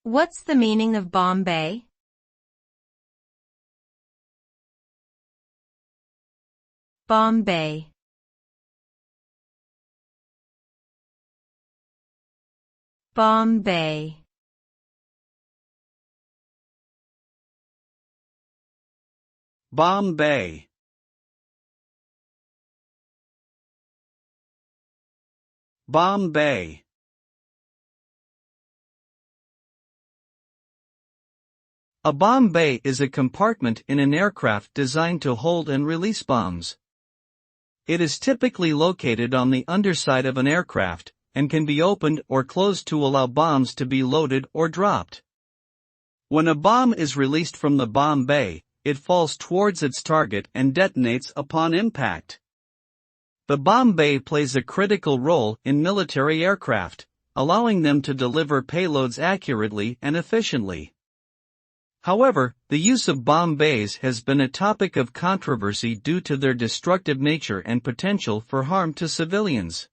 What's the meaning of bomb bay? Bomb bay. Bomb bay. Bomb bay. Bomb bay. A bomb bay is a compartment in an aircraft designed to hold and release bombs. It is typically located on the underside of an aircraft, and can be opened or closed to allow bombs to be loaded or dropped. When a bomb is released from the bomb bay, it falls towards its target and detonates upon impact. The bomb bay plays a critical role in military aircraft, allowing them to deliver payloads accurately and efficiently. However, the use of bomb bays has been a topic of controversy due to their destructive nature and potential for harm to civilians.